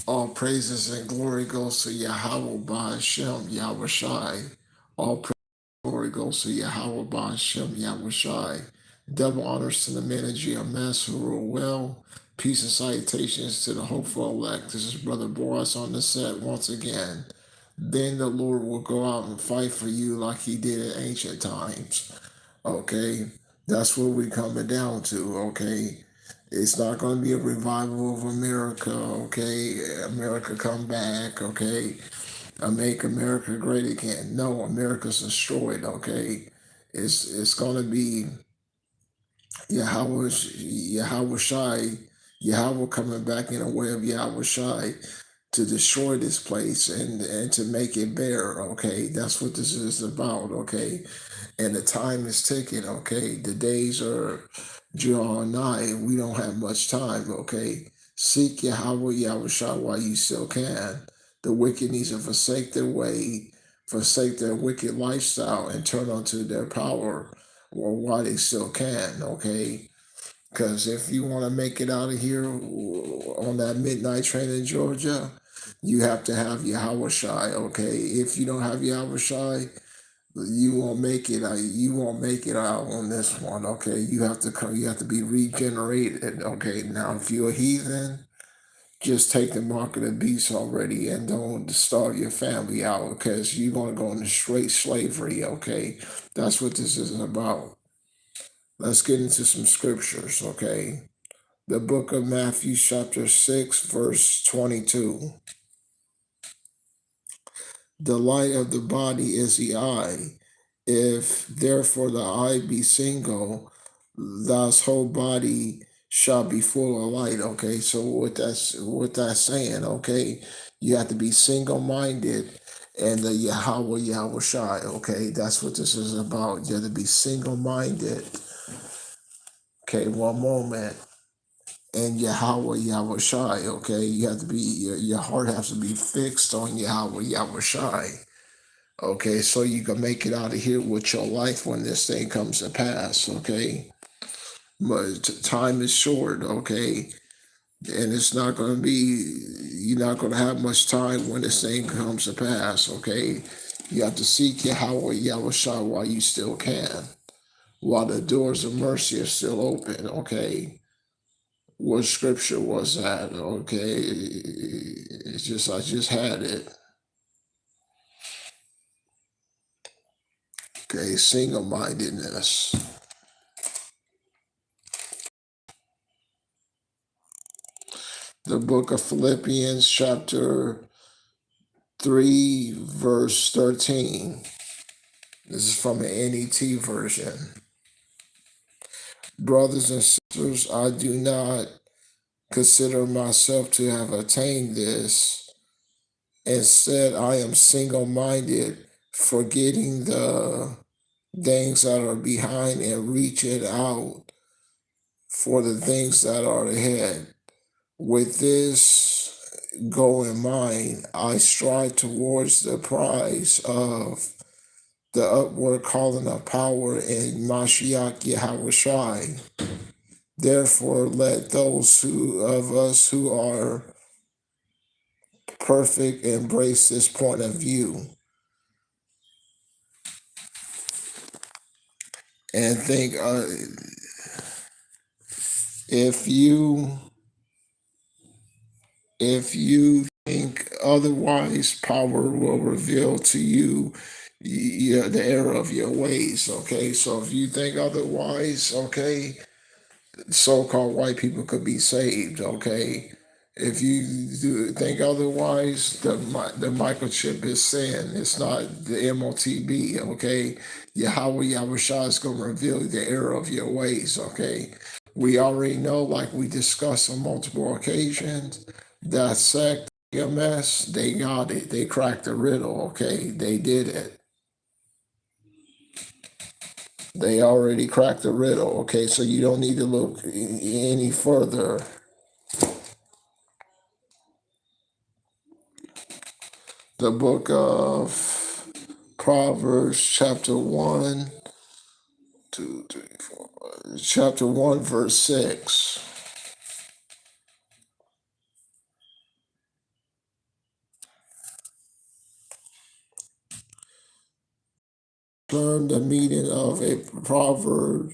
All praises and glory goes to Yahweh Ba'Shem Yahweh Shai. All praise and glory goes to Yahweh Ba'Shem Yahweh Shai. Double honors to the men of GMS who rule well. Peace and salutations to the hopeful elect. This is Brother Boris on the set once again. Then the Lord will go out and fight for you like he did in ancient times. Okay? That's what we're coming down to, okay? It's not going to be a revival of America, okay? America come back, okay? Make America great again. No, America's destroyed, okay? It's going to be Yahweh Shai, Yahweh coming back in a way of Yahweh Shai to destroy this place and to make it bare, okay? That's what this is about, okay? And the time is ticking, okay? The days are drawing nigh. We don't have much time, okay? Seek Yahweh, Yahweh Shah while you still can. The wicked needs to forsake their way, forsake their wicked lifestyle, and turn unto their power while they still can, okay? Because if you want to make it out of here on that midnight train in Georgia, you have to have Yahweh Shai, okay? If you don't have Yahweh Shai, you won't make it. You won't make it out on this one. Okay, you have to come. You have to be regenerated. Okay, now if you're a heathen, just take the mark of the beast already and don't starve your family out because you're gonna go into straight slavery. Okay, that's what this is about. Let's get into some scriptures. Okay, the book of Matthew, chapter 6, verse 22. The light of the body is the eye. If therefore the eye be single, thus whole body shall be full of light. Okay, so what that's saying, okay, you have to be single-minded and the Yahweh Yahweh Shai. Okay, that's what this is about. You have to be single-minded. Okay, one moment. And Yahweh Yahweh Shai. Okay, you have to be your heart has to be fixed on Yahweh Yahweh Shai. Okay, so you can make it out of here with your life when this thing comes to pass, okay? But time is short, okay? And it's not going to be, you're not going to have much time when this thing comes to pass, okay? You have to seek Yahweh, Yahweh Shah while you still can, while the doors of mercy are still open, okay? What scripture was that, okay? It's just, I just had it. Okay, single mindedness. The book of Philippians, chapter 3, verse 13. This is from the NET version. Brothers and sisters, I do not consider myself to have attained this. Instead, I am single minded, forgetting the things that are behind and reaching out for the things that are ahead. With this goal in mind, I strive towards the prize of the upward calling of power in Mashiach Yahweh Shai. Therefore, let those of us who are perfect embrace this point of view and think if you think otherwise, power will reveal to you the error of your ways. Okay, so if you think otherwise, okay, so-called white people could be saved. Okay, if you think otherwise, the microchip is sin. It's not the MOTB. Okay, Yahweh Yahweh Shah is going to reveal the error of your ways. Okay, we already know, like we discussed on multiple occasions, that sect EMS, they got it. They cracked the riddle. Okay, they did it. They already cracked the riddle. Okay, so you don't need to look any further. The book of Proverbs, chapter 1, 2, 3, 4, chapter 1, verse 6. learn the meaning of a proverb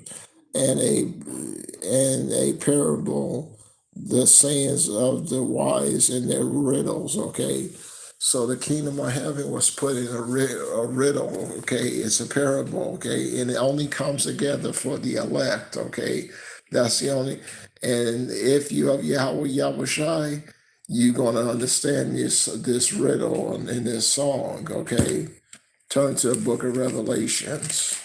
and a parable, the sayings of the wise and their riddles. Okay, so the kingdom of heaven was put in a riddle. Okay, it's a parable. Okay, and it only comes together for the elect. Okay, that's the only. And if you have Yahweh Yahushai, you're gonna understand this riddle in this song. Okay, turn to the book of Revelations.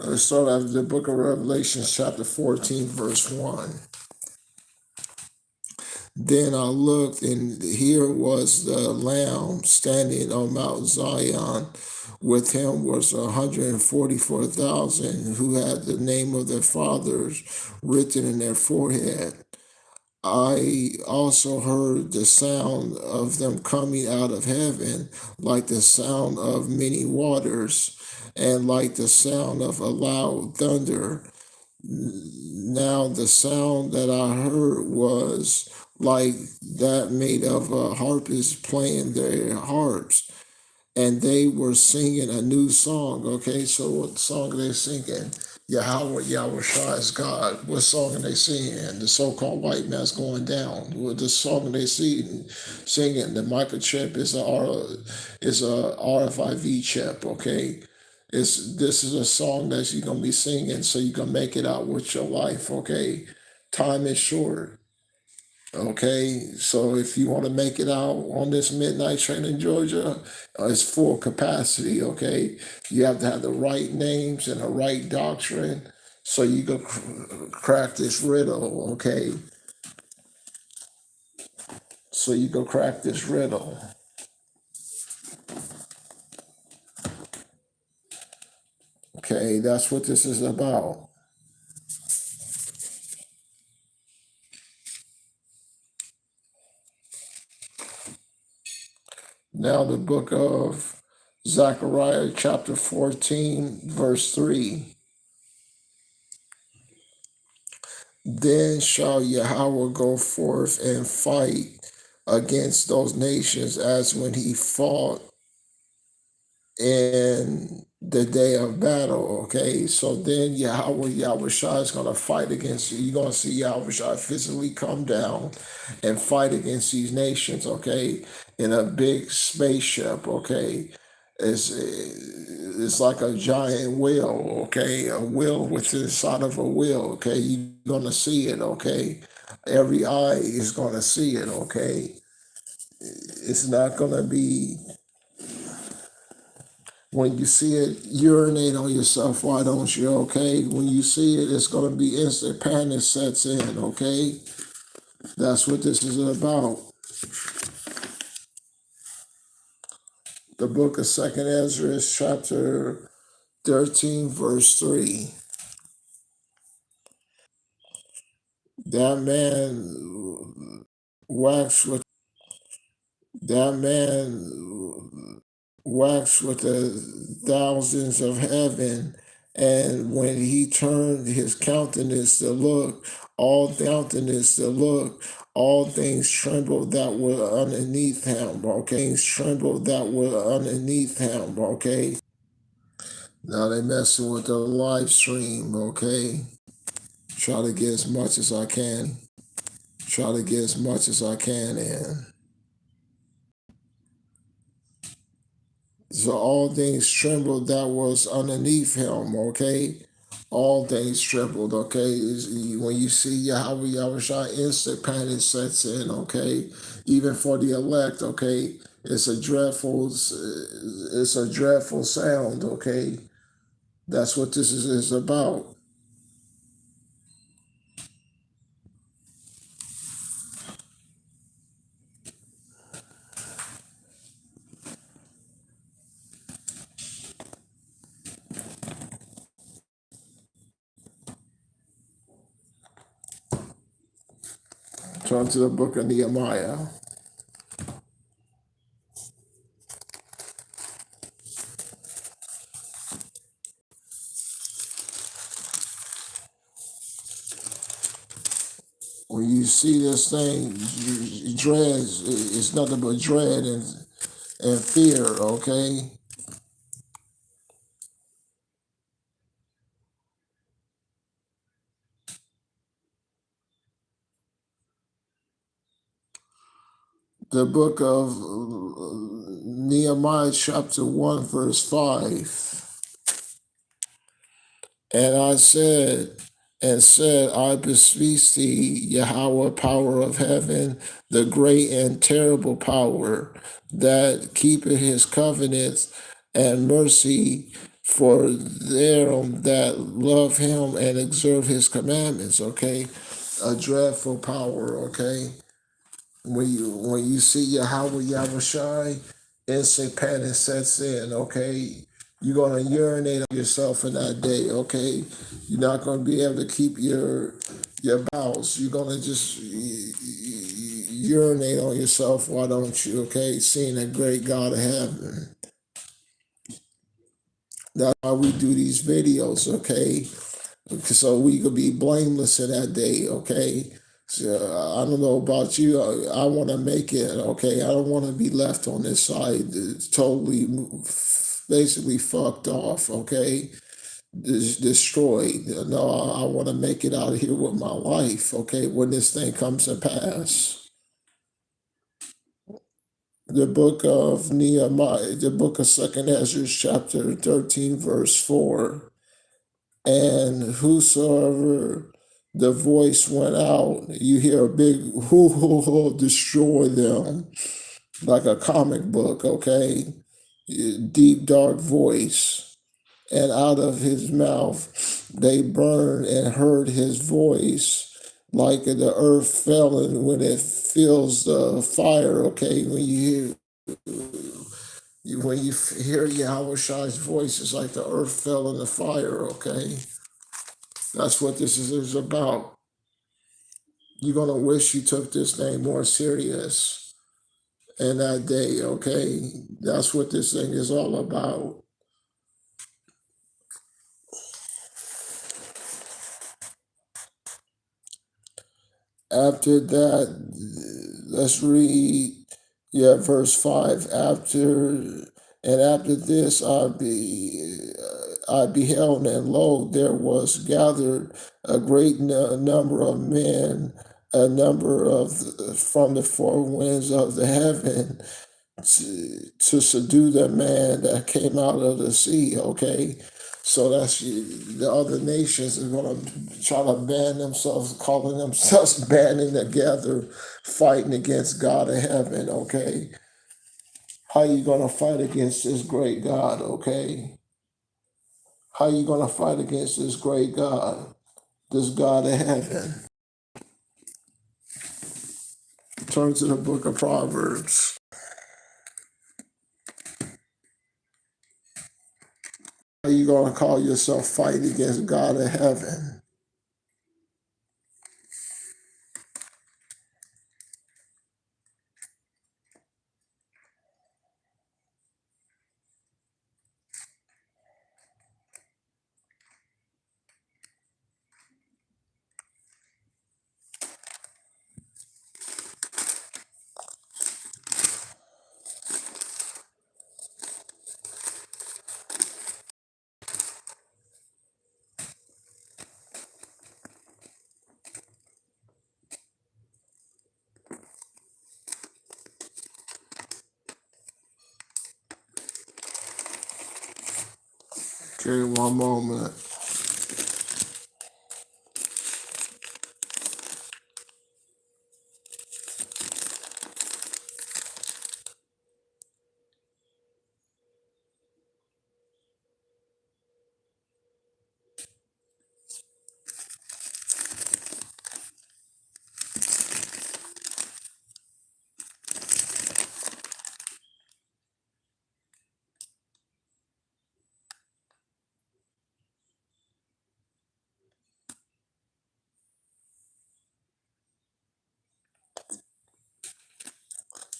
Let's start out with the book of Revelation, chapter 14, verse 1. Then I looked, and here was the Lamb standing on Mount Zion. With him was 144,000 who had the name of their fathers written in their forehead. I also heard the sound of them coming out of heaven, like the sound of many waters, and like the sound of a loud thunder. Now the sound that I heard was like that made of harpists playing their harps, and they were singing a new song. Okay, so what song are they singing? Yahweh, Yahweh Shai is God. What song are they singing? The so-called white man's going down. What the song they singing? The microchip is a RFID chip. Okay, this is a song that you're gonna be singing, so you can make it out with your life. Okay, time is short. Okay, so if you want to make it out on this midnight train in Georgia, it's full capacity. Okay, you have to have the right names and the right doctrine, so you can crack this riddle. Okay, so you can crack this riddle. Okay, that's what this is about. Now the book of Zechariah, chapter 14, verse 3. Then shall Yahweh go forth and fight against those nations as when he fought in the day of battle. Okay, so then Yahweh Shai is going to fight against you. You're going to see Yahweh Shai physically come down and fight against these nations. Okay, in a big spaceship. Okay, it's like a giant wheel. Okay, a wheel within inside of a wheel. Okay, you're going to see it. Okay, every eye is going to see it. Okay, it's not going to be when you see it, urinate on yourself. Why don't you? Okay. When you see it, it's going to be instant panic sets in. Okay. That's what this is about. The book of Second Ezra, chapter 13, verse 3. That man waxed with that man waxed with the thousands of heaven, and when he turned his countenance to look, all things trembled that were underneath him. Okay, things trembled that were underneath him. Okay. Now they messing with the live stream. Okay, try to get as much as I can. Try to get as much as I can in. So all things trembled that was underneath him, okay? All things trembled, okay? When you see Yahweh Yahushua, instant panic sets in, okay? Even for the elect, okay? It's a dreadful sound, okay? That's what this is about. Turn to the book of Nehemiah. When you see this thing, dread is nothing but dread and fear, okay? The book of Nehemiah, chapter 1, verse 5. And I said, I beseech thee, Yahweh, power of heaven, the great and terrible power that keepeth his covenants and mercy for them that love him and observe his commandments. Okay, a dreadful power. Okay, when you see Yahweh Yahushai, instant panic sets in. Okay, you're gonna urinate on yourself in that day. Okay, you're not gonna be able to keep your bowels. You're gonna just urinate on yourself. Why don't you? Okay, seeing a great God of heaven. That's why we do these videos. Okay, so we could be blameless in that day. Okay. So I don't know about you. I want to make it. Okay. I don't want to be left on this side. It's totally, basically fucked off. Okay. Destroyed. No, I want to make it out of here with my life. Okay. When this thing comes to pass. The book of Nehemiah, the book of Second Ezra, chapter 13, verse 4. And whosoever the voice went out, you hear a big whoo, destroy them, like a comic book, okay? Deep, dark voice. And out of his mouth they burned and heard his voice, like the earth falling when it feels the fire, okay? When you hear Yahweh Shai's voice, it's like the earth fell in the fire, okay? That's what this is about. You're gonna wish you took this thing more serious in that day, okay? That's what this thing is all about. After that, let's read, verse 5. After this, I beheld, and lo, there was gathered a great number of men, a number of from the four winds of the heaven, to subdue the man that came out of the sea. Okay, so that's the other nations are going to try to band themselves, calling themselves banding together, fighting against God of heaven. Okay, how you going to fight against this great God? Okay, how you going to fight against this great God, this God of heaven? Turn to the book of Proverbs. How you going to call yourself fight against God of heaven? Okay, one moment.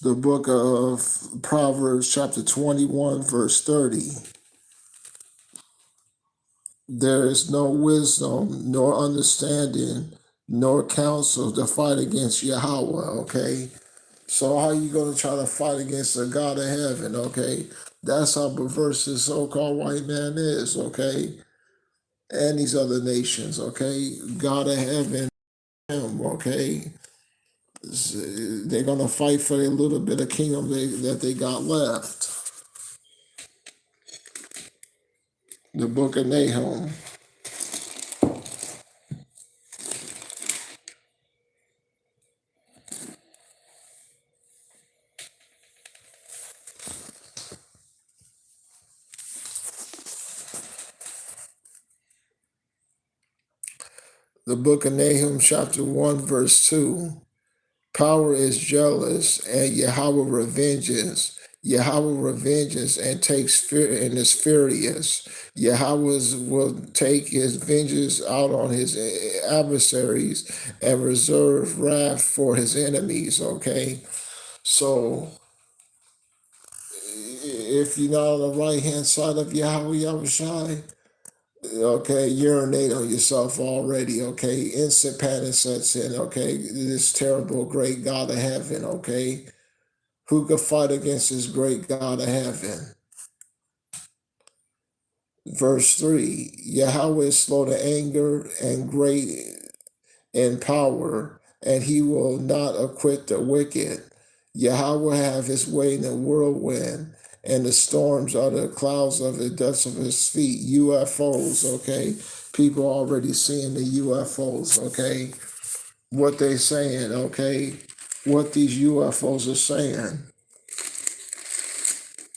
The book of Proverbs, chapter 21, verse 30. There is no wisdom nor understanding, nor counsel to fight against Yahweh, okay? So how you gonna try to fight against the God of heaven, okay? That's how perverse this so-called white man is, okay? And these other nations, okay? God of heaven, him, okay? They're gonna fight for a little bit of kingdom that they got left. The book of Nahum. The book of Nahum, chapter 1, verse 2. Power is jealous, and Yahweh revenges. Yahweh revenges and takes fear and is furious. Yahweh will take his vengeance out on his adversaries and reserve wrath for his enemies. Okay, so if you're not on the right hand side of Yahweh Yahushai, okay, urinate on yourself already, okay? Instant panic sets in, okay? This terrible, great God of heaven, okay? Who could fight against this great God of heaven? Verse 3 Yahweh is slow to anger and great in power, and he will not acquit the wicked. Yahweh have his way in the whirlwind, and the storms are the clouds of the dust of his feet. UFOs, okay? People already seeing the UFOs, okay? What they saying, okay? What these UFOs are saying.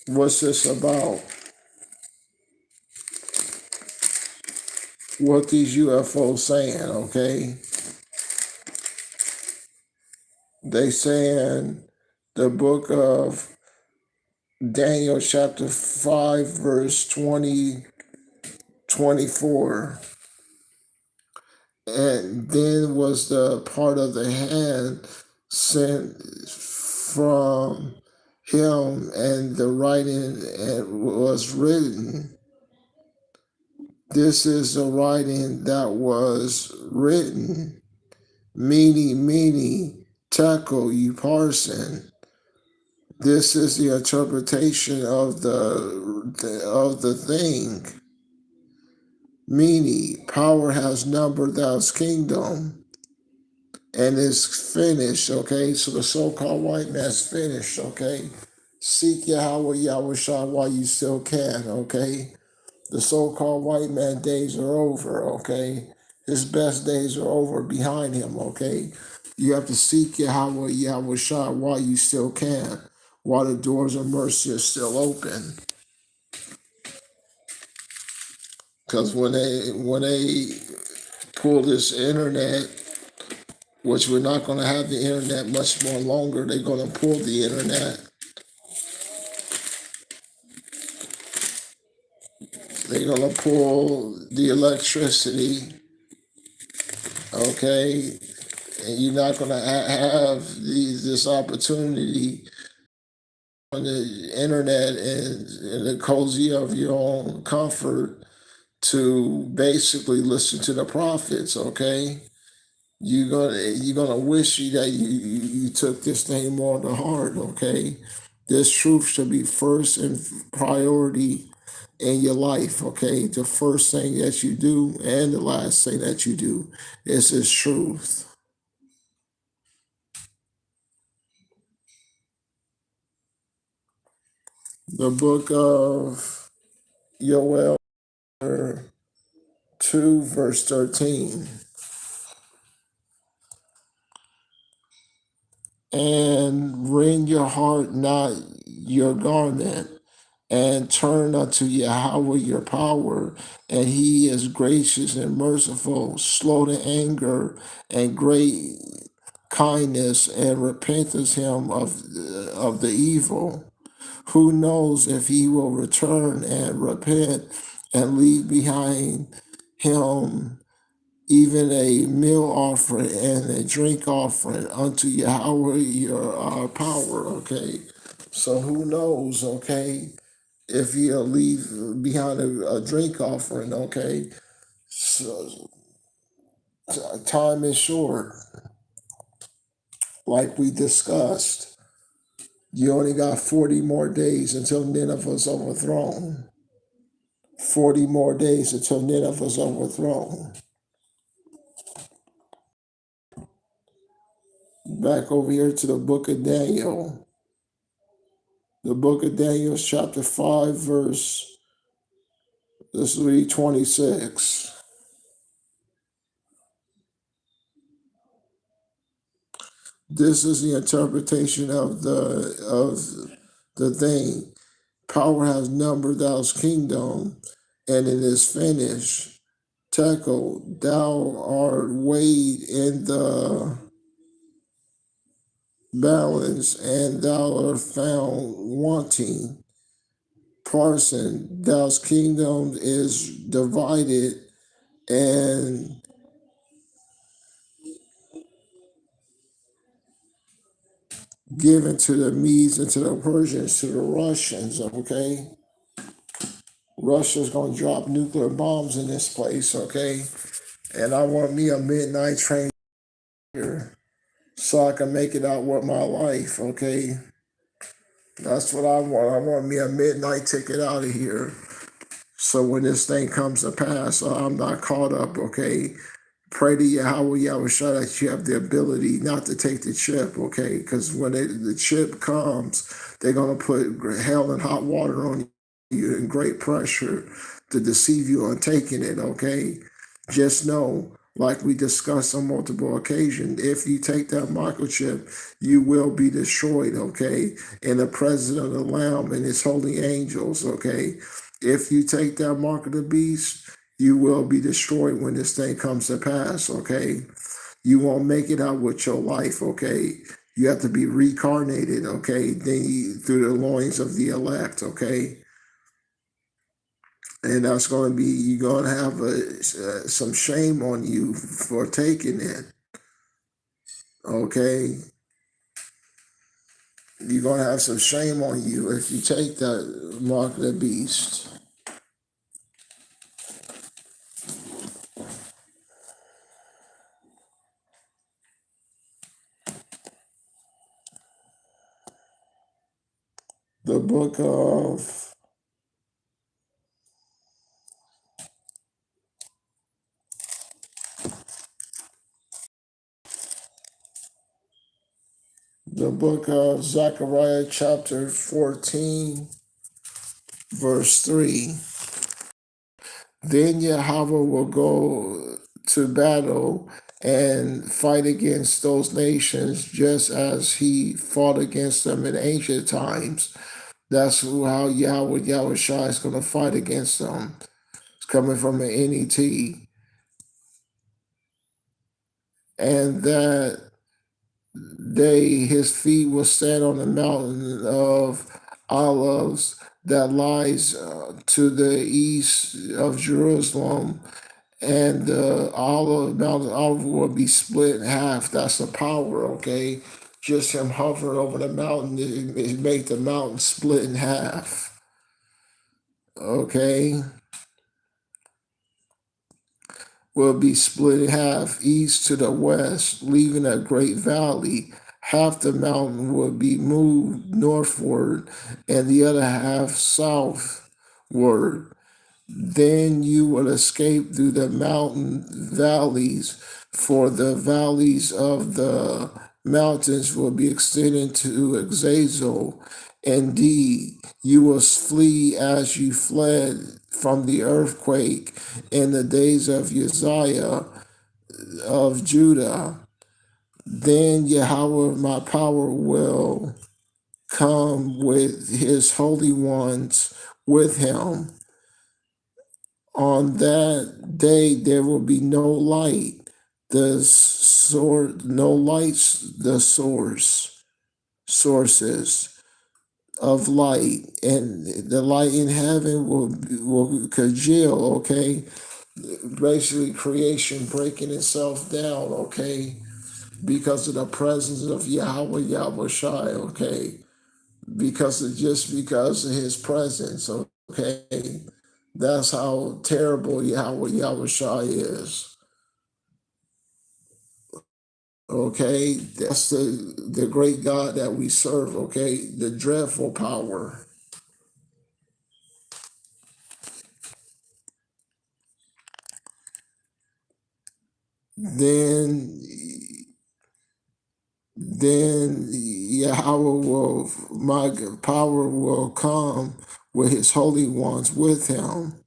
What's this about? What these UFOs saying, okay? They saying the book of Daniel chapter 5 verse 24. And then was the part of the hand sent from him, and the writing was written. This is the writing that was written. Meaning, tackle you parson. This is the interpretation of the thing. Meaning, power has numbered thou's kingdom and is finished, okay? So the so-called white man's finished, okay? Seek Yahweh Yahushua while you still can, okay? The so-called white man days are over, okay? His best days are over behind him, okay? You have to seek Yahweh Yahushua while you still can, while the doors of mercy are still open. Because when they pull this internet, which we're not going to have the internet much more longer, they're going to pull the internet. They're going to pull the electricity, okay? And you're not going to have this opportunity on the internet and in the cozy of your own comfort to basically listen to the prophets, okay? You're gonna wish that you took this thing more to heart, okay? This truth should be first in priority in your life, okay? The first thing that you do and the last thing that you do is this truth. The book of Joel 2, verse 13. And rend your heart, not your garment, and turn unto Yahweh your power, and he is gracious and merciful, slow to anger, and great kindness, and repenteth him of the evil. Who knows if he will return and repent and leave behind him even a meal offering and a drink offering unto Yahweh your power, okay? So who knows, okay, if he'll leave behind a drink offering, okay? So Time is short, like we discussed. You only got 40 more days until Nineveh's overthrown. 40 more days until Nineveh's overthrown. Back over here to the book of Daniel. The book of Daniel, chapter 5, verse, this will be 26. This is the interpretation of the thing. Power has numbered thou's kingdom, and it is finished. Tekel, thou art weighed in the balance, and thou art found wanting. Parson, thou's kingdom is divided and given to the Medes and to the Persians, to the Russians, okay? Russia's gonna drop nuclear bombs in this place, okay? And I want me a midnight train here so I can make it out with my life, okay? That's what I want. I want me a midnight ticket out of here. So when this thing comes to pass, I'm not caught up, okay? Pray to Yahweh Yahushua that you have the ability not to take the chip, okay? Because when the chip comes, they're going to put hell and hot water on you and great pressure to deceive you on taking it, okay? Just know, like we discussed on multiple occasions, if you take that microchip, you will be destroyed, okay? In the presence of the Lamb and his holy angels, okay? If you take that mark of the beast, you will be destroyed when this thing comes to pass, okay? You won't make it out with your life, okay? You have to be reincarnated, okay? Then through the loins of the elect, okay? And that's going to be, you're going to have some shame on you for taking it, okay? You're going to have some shame on you if you take that mark of the beast. The book of Zechariah, chapter 14, verse 3. Then Yahweh will go to battle and fight against those nations just as he fought against them in ancient times. That's how Yahweh Yahushua is going to fight against them. It's coming from an NET. And that his feet will stand on the mountain of Olives that lies to the east of Jerusalem, and the mountain olive will be split in half. That's the power, okay? Just him hovering over the mountain, it make the mountain split in half, okay? Will be split in half, east to the west, leaving a great valley. Half the mountain will be moved northward, and the other half southward. Then you will escape through the mountain valleys, for the valleys of the mountains will be extended to Azazel. Indeed, you will flee as you fled from the earthquake in the days of Uzziah of Judah. Then Yahweh, my power, will come with his holy ones with him. On that day there will be no light, no lights, the sources of light, and the light in heaven will congeal, okay? Basically creation breaking itself down, okay? Because of the presence of Yahweh Yahushai, okay? Because of his presence, okay? That's how terrible Yahweh Yahushua is. Okay, that's the great God that we serve. Okay, the dreadful power. Then Yahweh will, my power will come with his holy ones with him.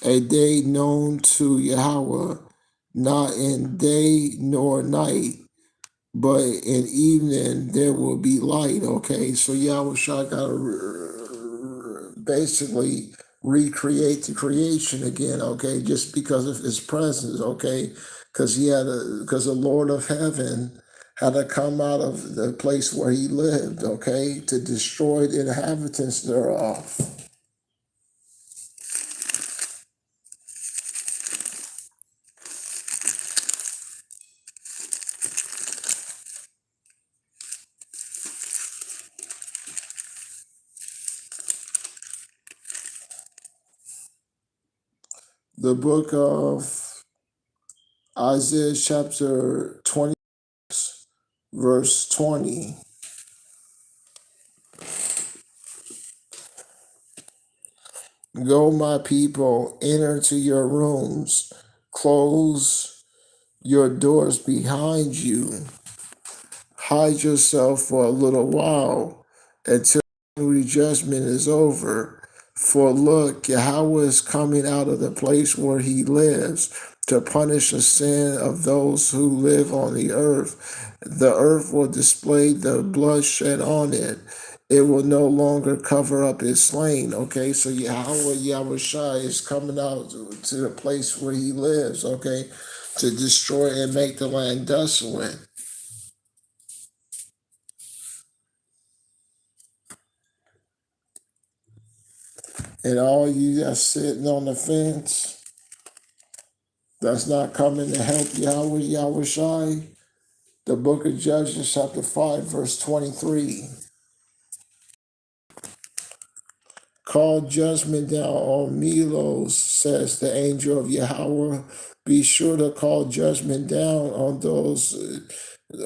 A day known to Yahweh, not in day nor night, but in evening there will be light. Okay, so Yahweh Shai got to basically recreate the creation again. Okay, just because of his presence. Okay, because because the Lord of Heaven had to come out of the place where he lived. Okay, to destroy the inhabitants thereof. The book of Isaiah chapter 20, verse 20. Go, my people, enter to your rooms, close your doors behind you, hide yourself for a little while until the judgment is over. For look, Yahweh is coming out of the place where he lives to punish the sin of those who live on the earth. The earth will display the bloodshed on it. It will no longer cover up its slain. Okay, so Yahweh Shai is coming out to the place where he lives, okay, to destroy and make the land desolate. And all you that's sitting on the fence, that's not coming to help Yahweh Shai, the book of Judges, chapter 5, verse 23. Call judgment down on Milos, says the angel of Yahweh. Be sure to call judgment down on those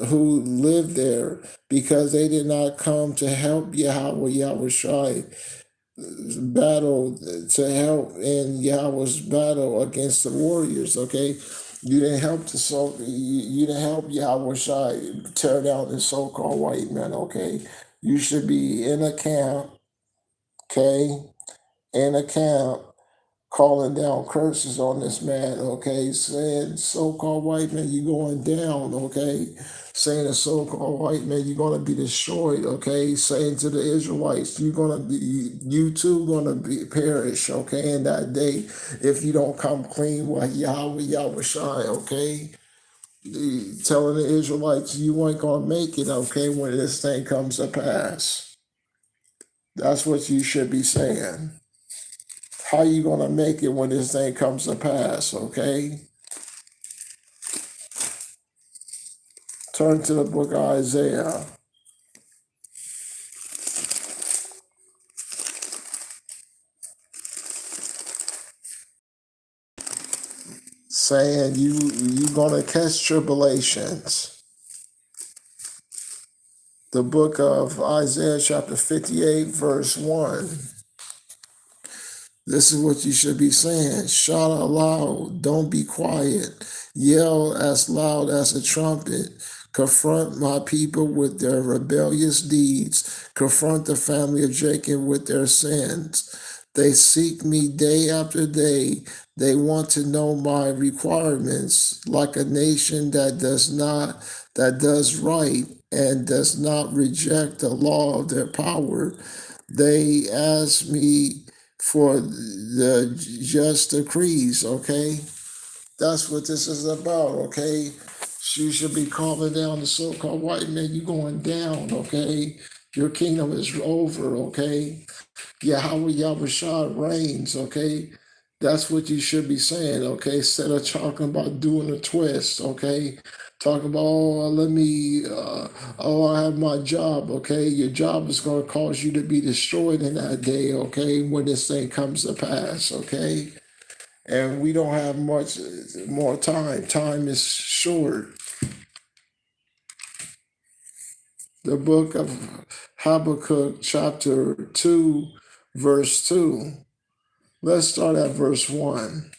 who live there, because they did not come to help Yahweh Shai battle, to help in Yahweh's battle against the warriors. Okay, you didn't help you didn't help Yahweh Shai tear down the so-called white men. Okay, you should be in a camp. Okay, in a camp, calling down curses on this man, okay, saying so-called white man, you going down, okay, saying a so-called white man, you're going to be destroyed, okay, saying to the Israelites, you too going to be perish, okay, in that day, if you don't come clean with Yahweh Shai, okay, telling the Israelites you ain't going to make it, okay, when this thing comes to pass. That's what you should be saying. How you gonna make it when this thing comes to pass, okay? Turn to the book of Isaiah, saying you gonna catch tribulations. The book of Isaiah chapter 58, verse 1. This is what you should be saying. Shout aloud, don't be quiet. Yell as loud as a trumpet. Confront my people with their rebellious deeds. Confront the family of Jacob with their sins. They seek me day after day. They want to know my requirements, like a nation that does right and does not reject the law of their power. They ask me for the just decrees, okay? That's what this is about, okay? You should be calling down the so-called white man. You going down, okay? Your kingdom is over, okay? Yahweh Shah reigns, okay? That's what you should be saying, okay? Instead of talking about doing a twist, okay? Talking about, I have my job, okay? Your job is going to cause you to be destroyed in that day, okay? When this thing comes to pass, okay? and we don't have much more time. Time is short. The book of Habakkuk, chapter 2, verse 2. Let's start at verse 1.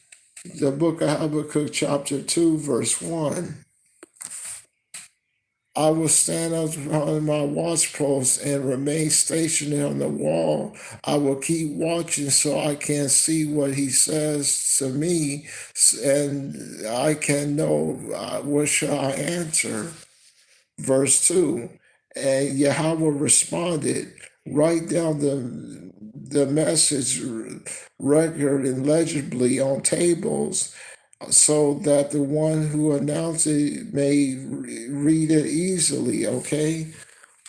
The book of Habakkuk, chapter 2, verse 1. I will stand up on my watch post and remain stationed on the wall. I will keep watching so I can see what he says to me, and I can know what shall I answer. Verse 2. And Yahweh responded, write down the message record and legibly on tables so that the one who announced it may read it easily, okay?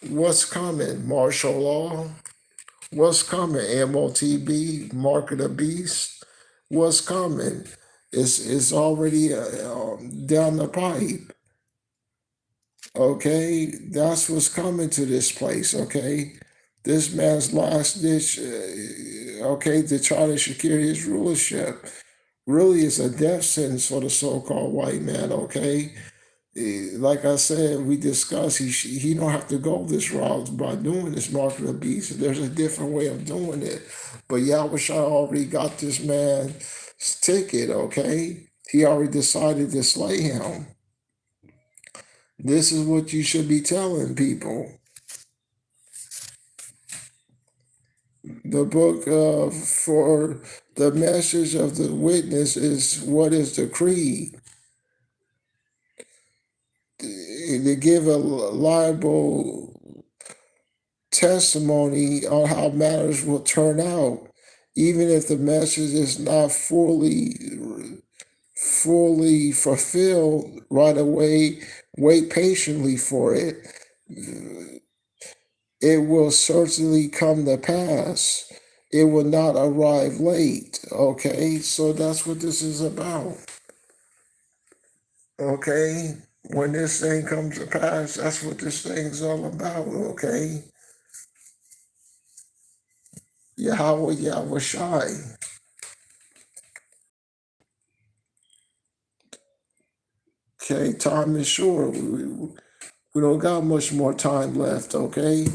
What's coming? Martial law? What's coming? MOTB? Mark of the beast? What's coming? It's already down the pipe, okay? That's what's coming to this place, okay? This man's last ditch, okay, to try to secure his rulership really is a death sentence for the so-called white man, okay? Like I said, we discussed, he don't have to go this route by doing this mark of the beast. There's a different way of doing it. But Yahweh already got this man's ticket, okay? He already decided to slay him. This is what you should be telling people. The book for the message of the witness is what is the creed. To give a liable testimony on how matters will turn out, even if the message is not fully fulfilled right away. Wait patiently for it. It will certainly come to pass. It will not arrive late. Okay, so that's what this is about. Okay, when this thing comes to pass, that's what this thing's all about. Okay, Yahweh, Yahweh Shai. Okay, time is short. We don't got much more time left, okay?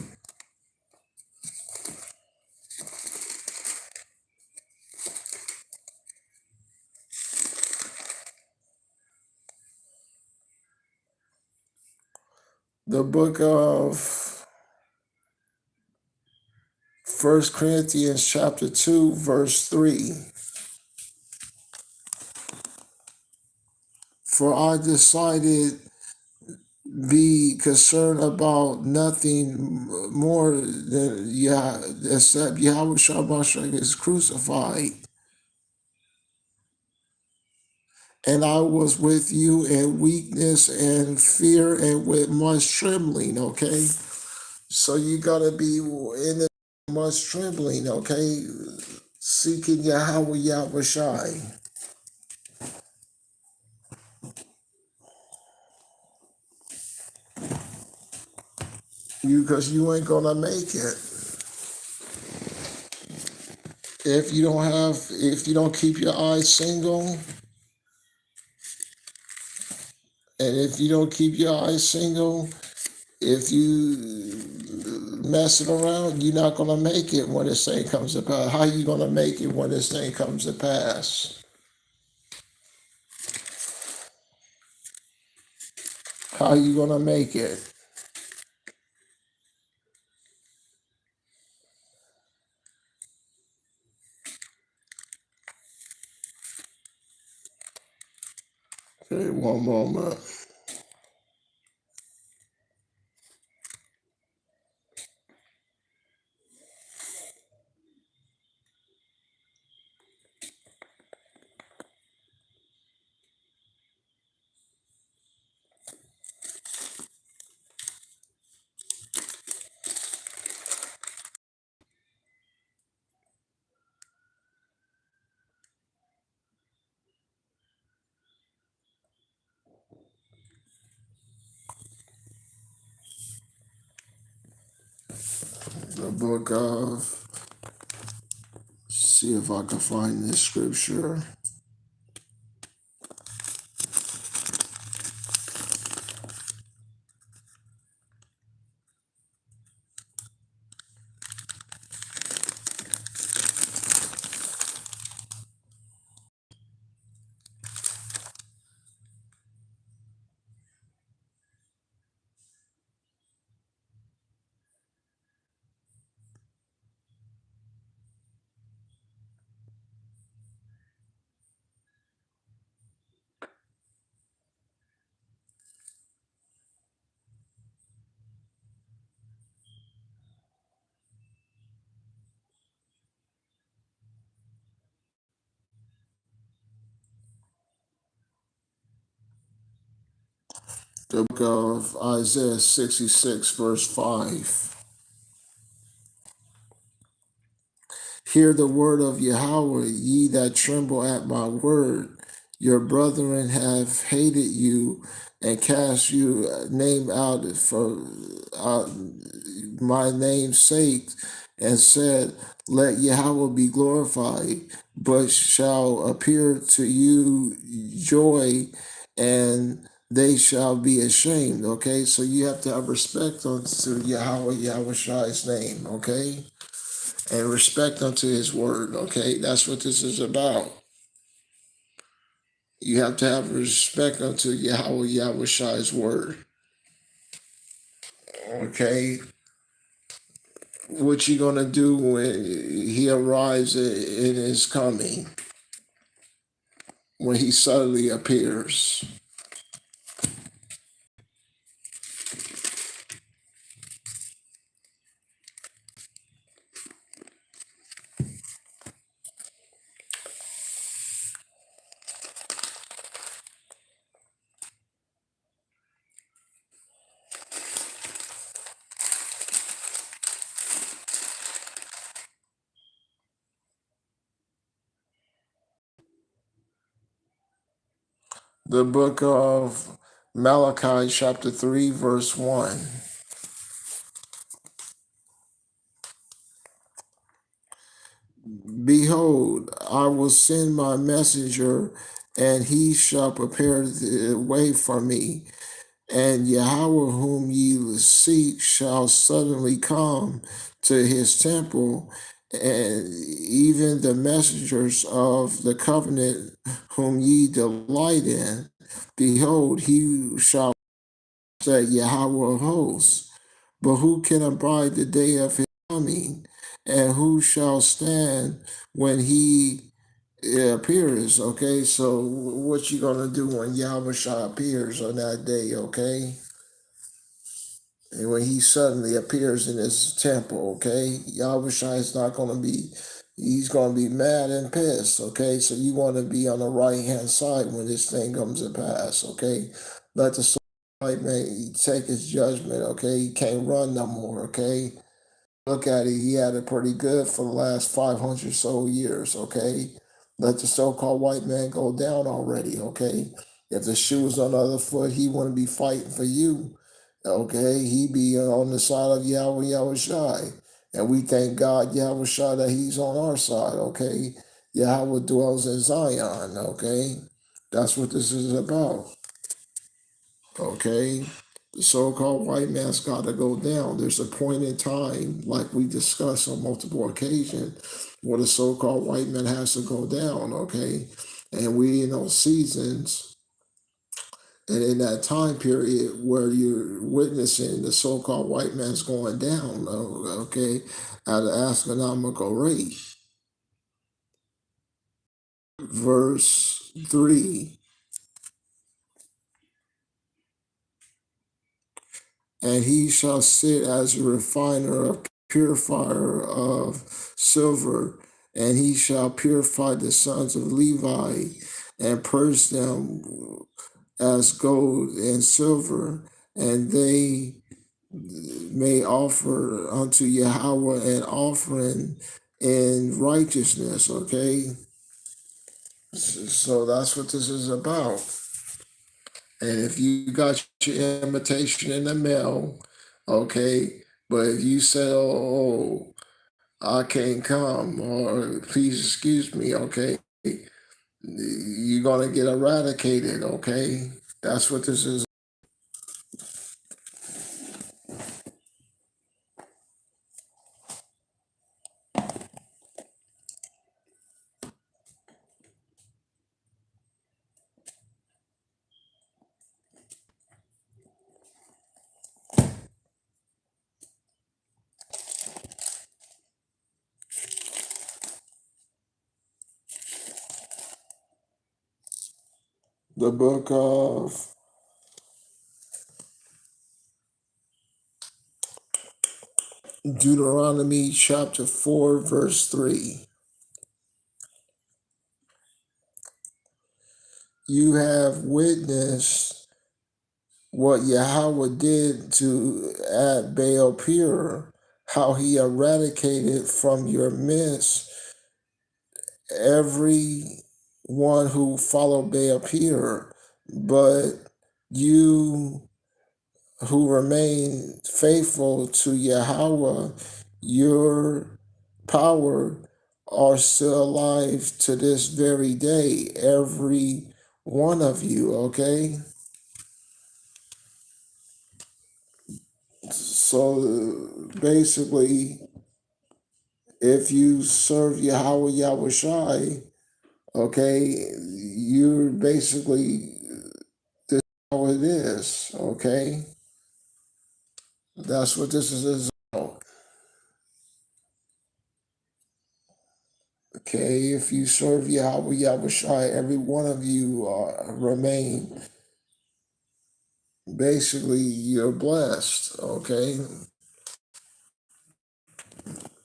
The book of 1 Corinthians chapter 2, verse 3. For I decided be concerned about nothing more than except Yahweh Shabbat is crucified. And I was with you in weakness and fear and with much trembling, okay? So you gotta be in the much trembling, okay? Seeking Yahweh Yahweh Shai. Because you ain't gonna make it. If you don't keep your eyes single, and if you don't keep your eyes single, if you messing around, you're not gonna make it when this thing comes to pass. How you gonna make it when this thing comes to pass? How you gonna make it? Okay, one moment. The book of, see if I can find this scripture. The book of Isaiah 66, verse 5. Hear the word of Yahweh, ye that tremble at my word. Your brethren have hated you and cast you name out for uh, my name's sake, and said, let Yahweh be glorified, but shall appear to you joy, and they shall be ashamed. Okay, so you have to have respect unto Yahweh Shai's name. Okay, and respect unto his word. Okay, that's what this is about. You have to have respect unto Yahweh Shai's word. Okay, what you gonna do when he arrives in his coming, when he suddenly appears? The book of Malachi, chapter 3, verse 1. Behold, I will send my messenger, and he shall prepare the way for me. And Yahweh, whom ye seek, shall suddenly come to his temple, and even the messengers of the covenant whom ye delight in. Behold, he shall say, Yahweh of hosts. But who can abide the day of his coming? And who shall stand when he appears? Okay, so what you gonna do when Yahweh Shah appears on that day? Okay, and when he suddenly appears in his temple, okay, Yahweh Shai is not going to be, he's going to be mad and pissed, okay? So you want to be on the right hand side when this thing comes to pass, okay? Let the soul right man take his judgment, okay? He can't run no more, okay? Look at it, he had it pretty good for the last 500 so years, okay? Let the so-called white man go down already, okay? If the shoe was on the other foot, he wouldn't be fighting for you, okay? He be on the side of Yahweh Shai. And we thank God, Yahweh Shai, that he's on our side, okay? Yahweh dwells in Zion, okay? That's what this is about. Okay, the so-called white man's got to go down. There's a point in time, like we discussed on multiple occasions, where the so-called white man has to go down. Okay, and we in those seasons and in that time period where you're witnessing the so-called white man's going down. Okay, at an astronomical rate. Verse 3. And he shall sit as a refiner, a purifier of silver, and he shall purify the sons of Levi and purge them as gold and silver, and they may offer unto Yahweh an offering in righteousness. Okay, so that's what this is about. And if you got your invitation in the mail, okay, but if you say, oh, I can't come, or please excuse me, okay, you're going to get eradicated, okay? That's what this is. The book of Deuteronomy, chapter 4, verse 3. You have witnessed what Yahweh did to at Baal Peor, how he eradicated from your midst every one who followed Baal Peor, but you who remain faithful to Yahweh, your power, are still alive to this very day, every one of you, okay? So basically, if you serve Yahweh Yahushai, okay, you're basically, this is how it is, okay? That's what this is about. Okay, if you serve Yahweh Yahushai, every one of you remain. Basically, you're blessed. Okay,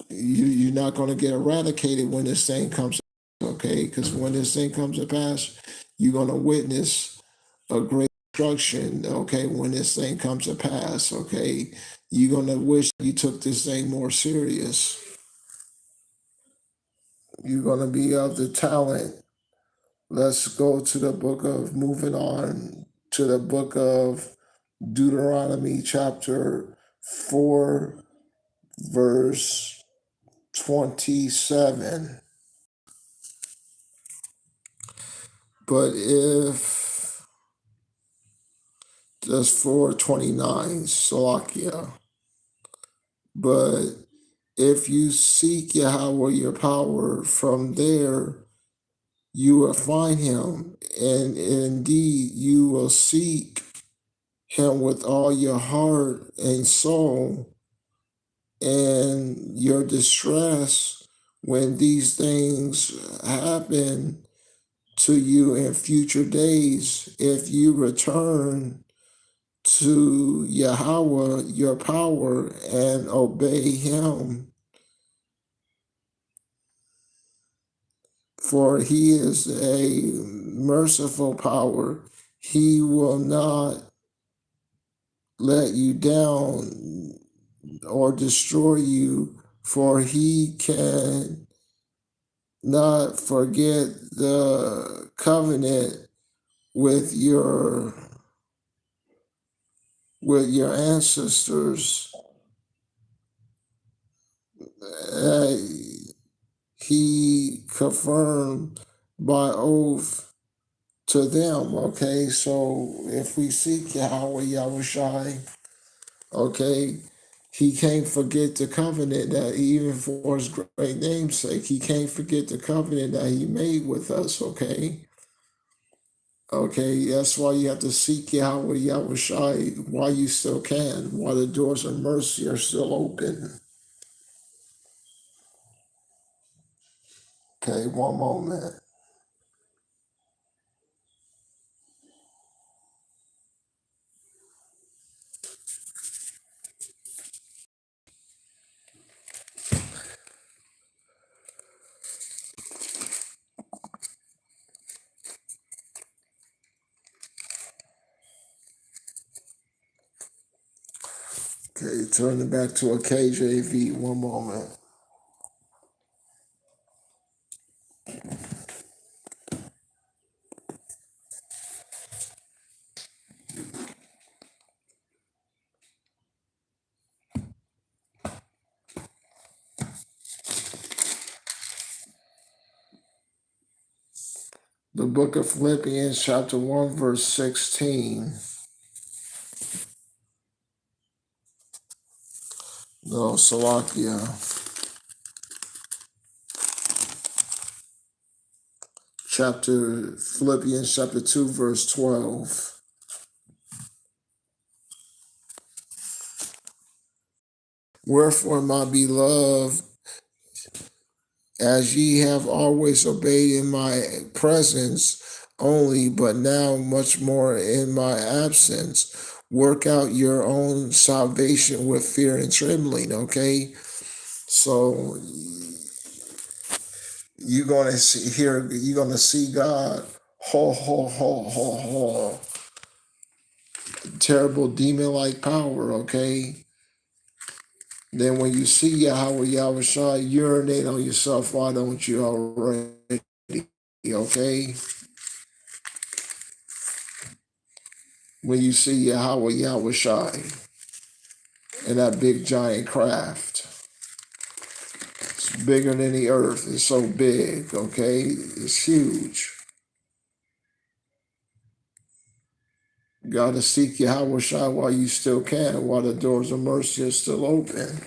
you're not going to get eradicated when this thing comes. Okay, because when this thing comes to pass, you're going to witness a great destruction. Okay, when this thing comes to pass. Okay, you're going to wish you took this thing more serious. You're going to be of the talent. Let's go to the book of, moving on to the book of Deuteronomy chapter 4, verse 27. But if, that's 429, Salakia. But if you seek Yahweh your power, from there you will find him, and indeed you will seek him with all your heart and soul, and your distress when these things happen to you in future days, if you return to Yahweh your power and obey him, for he is a merciful power. He will not let you down or destroy you, for he can not forget the covenant with your ancestors. Uh, he confirmed by oath to them. Okay, so if we seek Yahweh Yahushai, okay, he can't forget the covenant that, even for his great name's sake, he can't forget the covenant that he made with us. Okay. Okay, that's why you have to seek Yahweh Yahushai while you still can, while the doors of mercy are still open. Okay, one moment. Okay, turning back to a KJV, one moment. The book of Philippians, chapter 1, verse 16. No, Salakia. Philippians chapter 2, verse 12. Wherefore, my beloved, as ye have always obeyed in my presence only, but now much more in my absence, work out your own salvation with fear and trembling. Okay, so you're gonna see God terrible demon-like power, okay? Then when you see Yahweh Yahushua, urinate on yourself, why don't you already, okay? When you see Yahweh Yahushua and that big giant craft, it's bigger than the earth, it's so big, okay? It's huge. You gotta seek Yahweh Shai while you still can, while the doors of mercy are still open.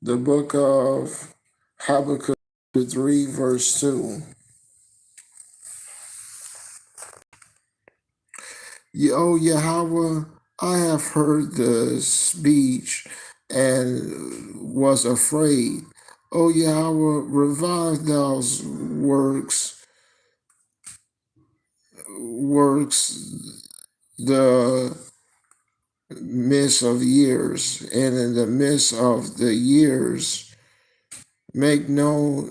The book of Habakkuk 3, verse 2. O Yahweh, I have heard the speech and was afraid. O Yahweh, revive thou's works the midst of years, and in the midst of the years make known.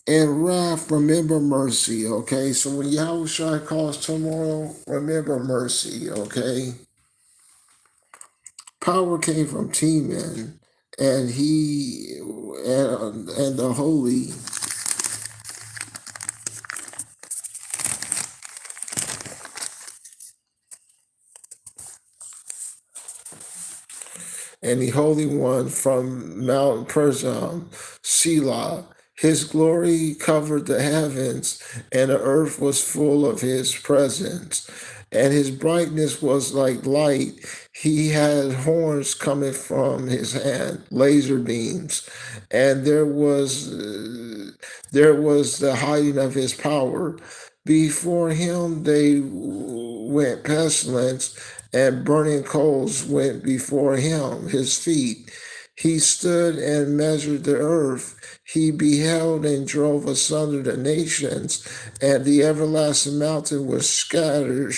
And wrath, remember mercy, okay? So when Yahweh calls tomorrow, remember mercy, okay? Power came from Teman, and he and the holy. And the Holy One from Mount Perzam, Selah. His glory covered the heavens, and the earth was full of his presence. And his brightness was like light. He had horns coming from his hand, laser beams, and there was the hiding of his power. Before him they went pestilence, and burning coals went before him, his feet. He stood and measured the earth. He beheld and drove asunder the nations, and the everlasting mountain was shattered.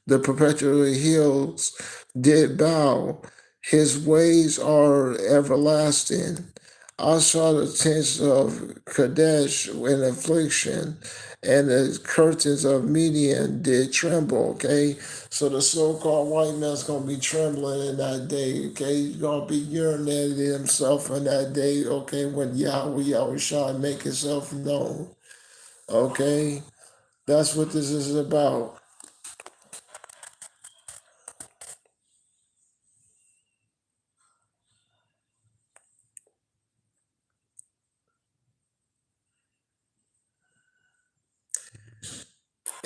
The perpetual hills did bow. His ways are everlasting. I saw the tents of Kadesh in affliction, and the curtains of Median did tremble, okay? So the so-called white man's going to be trembling in that day, okay? He's going to be urinating himself in that day, okay, when Yahweh shall make himself known, okay? That's what this is about.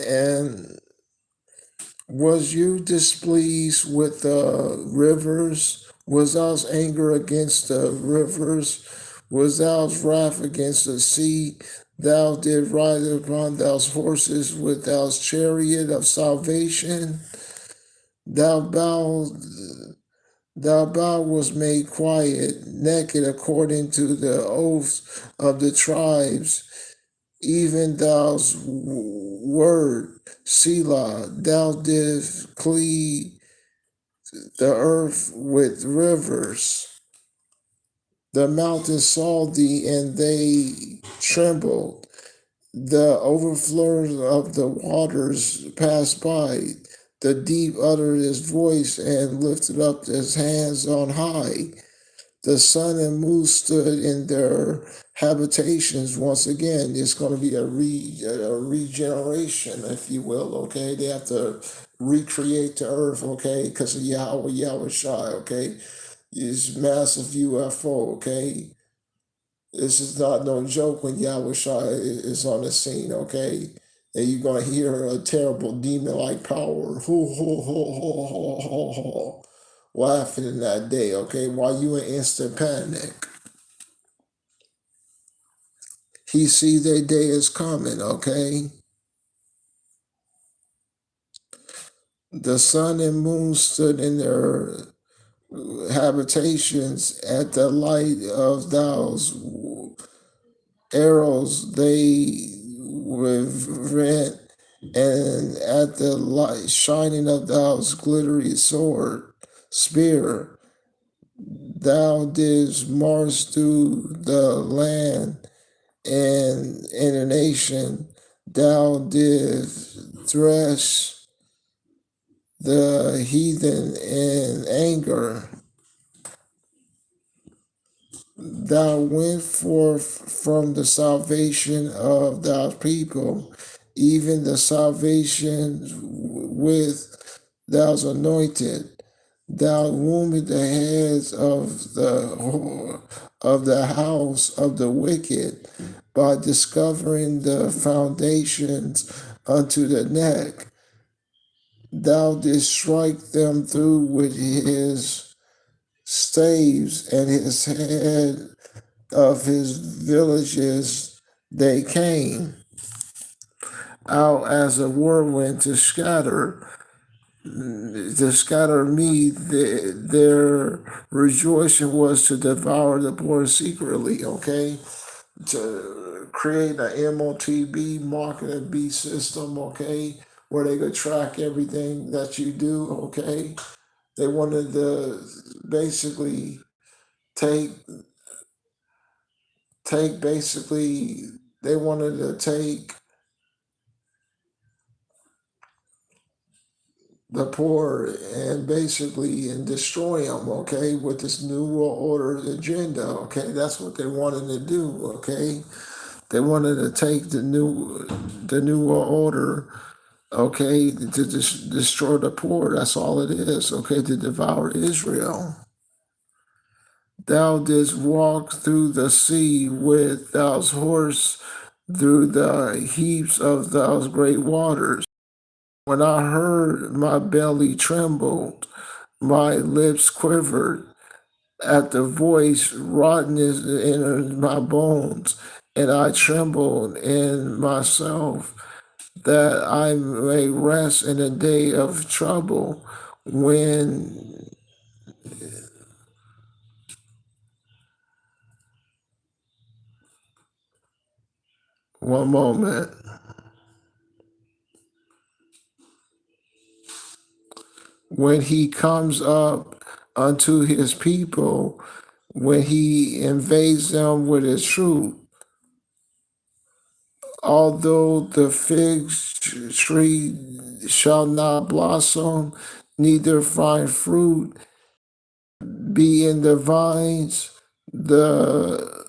And was you displeased with the rivers? Was thou's anger against the rivers? Was thou's wrath against the sea? Thou did ride upon thou's horses with thou's chariot of salvation. Thou bow, thou bow was made quiet, naked according to the oaths of the tribes. Even thou's word, Selah, thou didst cleave the earth with rivers. The mountains saw thee and they trembled. The overflows of the waters passed by. The deep uttered his voice and lifted up his hands on high. The sun and moon stood in their habitations once again. It's going to be a regeneration, if you will, okay? They have to recreate the earth, okay, because of Yahweh Shai, okay? It's massive UFO, okay? This is not no joke when Yahweh Shai is on the scene, okay? And you're going to hear a terrible demon-like power. Ho, ho, ho, ho, ho, ho, ho. Laughing in that day, okay? While you in instant panic. He see their day is coming, okay? The sun and moon stood in their habitations at the light of thou's arrows. They rent And at the light shining of thou glittery spear, thou didst march through the land and in a nation, thou didst thresh the heathen in anger. Thou went forth from the salvation of thy people, even the salvation with thou's anointed. Thou wounded the heads of the house of the wicked by discovering the foundations unto the neck. Thou didst strike them through with his staves, and his head of his villages they came out as a whirlwind to scatter me. Their rejoicing was to devour the poor secretly, okay? To create an MOTB, market B system, okay? Where they could track everything that you do, okay? They wanted to basically take basically they wanted to take the poor and basically and destroy them, okay, with this new world order agenda, okay. That's what they wanted to do, okay. They wanted to take the new world order, okay, to destroy the poor. That's all it is, okay, to devour Israel. Thou didst walk through the sea with thou's horse through the heaps of those great waters. When I heard, my belly trembled, my lips quivered at the voice, rottenness in my bones, and I trembled in myself that I may rest in a day of trouble. When one moment, when he comes up unto his people, when he invades them with his truth, although the fig tree shall not blossom, neither find fruit, be in the vines, the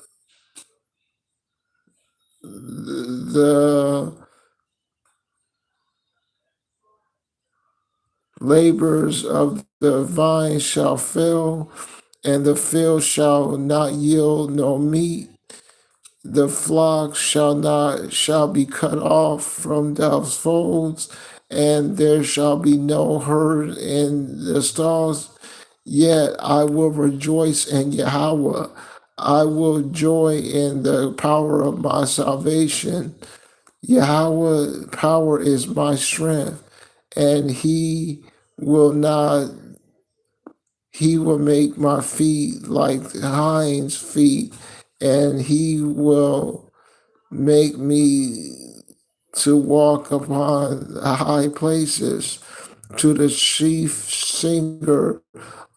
the labors of the vine shall fail, and the field shall not yield no meat. The flock shall be cut off from those folds, and there shall be no herd in the stalls. Yet I will rejoice in Yahweh. I will joy in the power of my salvation. Yahweh power is my strength, and he will make my feet like hinds feet, and he will make me to walk upon the high places, to the chief singer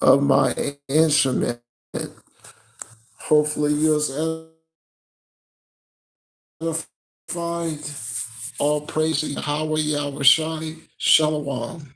of my instrument. Hopefully you was edified. All praise to Yahweh Yahweh Shai. Shalom.